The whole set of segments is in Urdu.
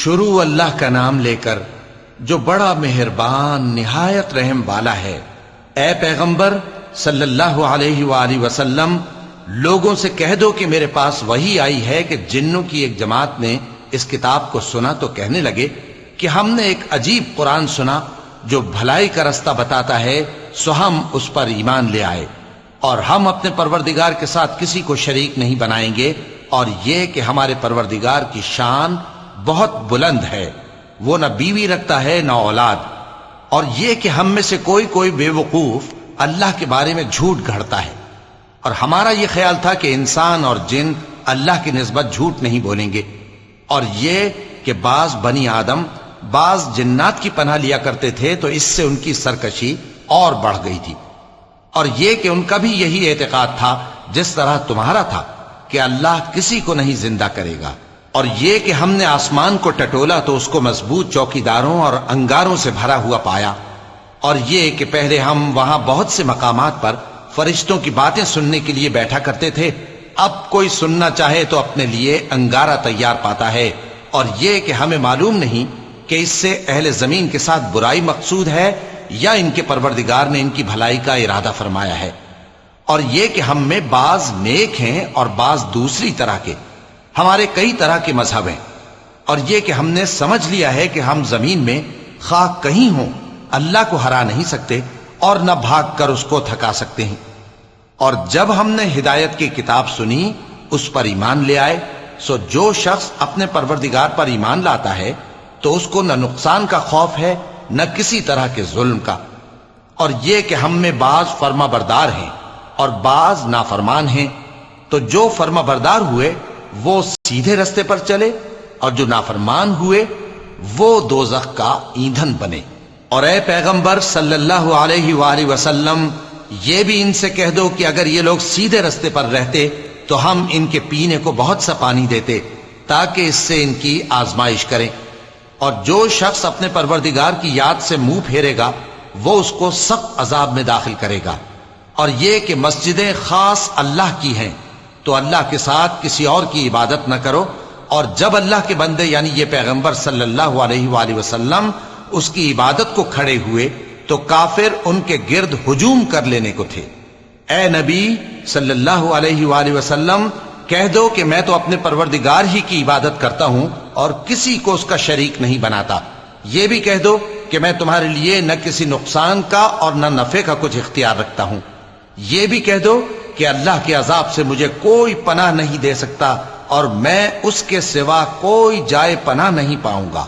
شروع اللہ کا نام لے کر جو بڑا مہربان نہایت رحم والا ہے۔ اے پیغمبر صلی اللہ علیہ وآلہ وسلم، لوگوں سے کہہ دو کہ میرے پاس وحی آئی ہے کہ جنوں کی ایک جماعت نے اس کتاب کو سنا تو کہنے لگے کہ ہم نے ایک عجیب قرآن سنا جو بھلائی کا رستہ بتاتا ہے، سو ہم اس پر ایمان لے آئے، اور ہم اپنے پروردگار کے ساتھ کسی کو شریک نہیں بنائیں گے، اور یہ کہ ہمارے پروردگار کی شان بہت بلند ہے، وہ نہ بیوی رکھتا ہے نہ اولاد، اور یہ کہ ہم میں سے کوئی بے وقوف اللہ کے بارے میں جھوٹ گھڑتا ہے، اور ہمارا یہ خیال تھا کہ انسان اور جن اللہ کی نسبت جھوٹ نہیں بولیں گے، اور یہ کہ بعض بنی آدم بعض جنات کی پناہ لیا کرتے تھے تو اس سے ان کی سرکشی اور بڑھ گئی تھی، اور یہ کہ ان کا بھی یہی اعتقاد تھا جس طرح تمہارا تھا کہ اللہ کسی کو نہیں زندہ کرے گا، اور یہ کہ ہم نے آسمان کو ٹٹولا تو اس کو مضبوط چوکیداروں اور انگاروں سے بھرا ہوا پایا، اور یہ کہ پہلے ہم وہاں بہت سے مقامات پر فرشتوں کی باتیں سننے کے لیے بیٹھا کرتے تھے، اب کوئی سننا چاہے تو اپنے لیے انگارہ تیار پاتا ہے، اور یہ کہ ہمیں معلوم نہیں کہ اس سے اہل زمین کے ساتھ برائی مقصود ہے یا ان کے پروردگار نے ان کی بھلائی کا ارادہ فرمایا ہے، اور یہ کہ ہم میں بعض نیک ہیں اور بعض دوسری طرح کے، ہمارے کئی طرح کے مذہب ہیں، اور یہ کہ ہم نے سمجھ لیا ہے کہ ہم زمین میں خواہ کہیں ہوں اللہ کو ہرا نہیں سکتے اور نہ بھاگ کر اس کو تھکا سکتے ہیں، اور جب ہم نے ہدایت کی کتاب سنی اس پر ایمان لے آئے، سو جو شخص اپنے پروردگار پر ایمان لاتا ہے تو اس کو نہ نقصان کا خوف ہے نہ کسی طرح کے ظلم کا، اور یہ کہ ہم میں بعض فرما بردار ہیں اور بعض نافرمان ہیں، تو جو فرما بردار ہوئے وہ سیدھے رستے پر چلے، اور جو نافرمان ہوئے وہ دوزخ کا ایندھن بنے۔ اور اے پیغمبر صلی اللہ علیہ وآلہ وسلم، یہ بھی ان سے کہہ دو کہ اگر یہ لوگ سیدھے رستے پر رہتے تو ہم ان کے پینے کو بہت سا پانی دیتے تاکہ اس سے ان کی آزمائش کریں، اور جو شخص اپنے پروردگار کی یاد سے منہ پھیرے گا وہ اس کو سخت عذاب میں داخل کرے گا، اور یہ کہ مسجدیں خاص اللہ کی ہیں تو اللہ کے ساتھ کسی اور کی عبادت نہ کرو، اور جب اللہ کے بندے یعنی یہ پیغمبر صلی اللہ علیہ وآلہ وسلم اس کی عبادت کو کھڑے ہوئے تو کافر ان کے گرد ہجوم کر لینے کو تھے۔ اے نبی صلی اللہ علیہ وآلہ وسلم، کہہ دو کہ میں تو اپنے پروردگار ہی کی عبادت کرتا ہوں اور کسی کو اس کا شریک نہیں بناتا، یہ بھی کہہ دو کہ میں تمہارے لیے نہ کسی نقصان کا اور نہ نفع کا کچھ اختیار رکھتا ہوں، یہ بھی کہہ دو کہ اللہ کے عذاب سے مجھے کوئی پناہ نہیں دے سکتا اور میں اس کے سوا کوئی جائے پناہ نہیں پاؤں گا،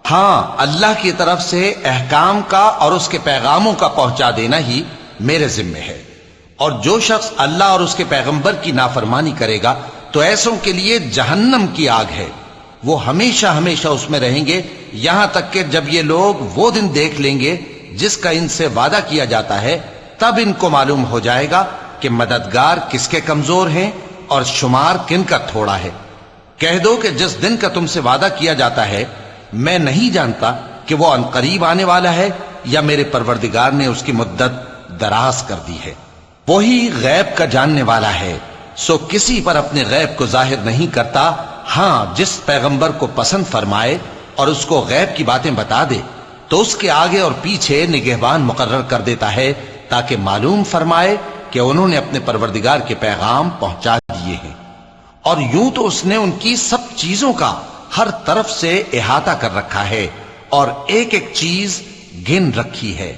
ہاں اللہ کی طرف سے احکام کا اور اس کے پیغاموں کا پہنچا دینا ہی میرے ذمہ ہے، اور جو شخص اللہ اور اس کے پیغمبر کی نافرمانی کرے گا تو ایسوں کے لیے جہنم کی آگ ہے، وہ ہمیشہ ہمیشہ اس میں رہیں گے، یہاں تک کہ جب یہ لوگ وہ دن دیکھ لیں گے جس کا ان سے وعدہ کیا جاتا ہے، تب ان کو معلوم ہو جائے گا کہ مددگار کس کے کمزور ہیں اور شمار کن کا تھوڑا ہے۔ کہہ دو کہ جس دن کا تم سے وعدہ کیا جاتا ہے میں نہیں جانتا کہ وہ عنقریب آنے والا ہے یا میرے پروردگار نے اس کی مدت دراز کر دی ہے، وہی غیب کا جاننے والا ہے، سو کسی پر اپنے غیب کو ظاہر نہیں کرتا، ہاں جس پیغمبر کو پسند فرمائے اور اس کو غیب کی باتیں بتا دے تو اس کے آگے اور پیچھے نگہبان مقرر کر دیتا ہے تاکہ معلوم فرمائے کہ انہوں نے اپنے پروردگار کے پیغام پہنچا دیے ہیں، اور یوں تو اس نے ان کی سب چیزوں کا ہر طرف سے احاطہ کر رکھا ہے اور ایک ایک چیز گن رکھی ہے۔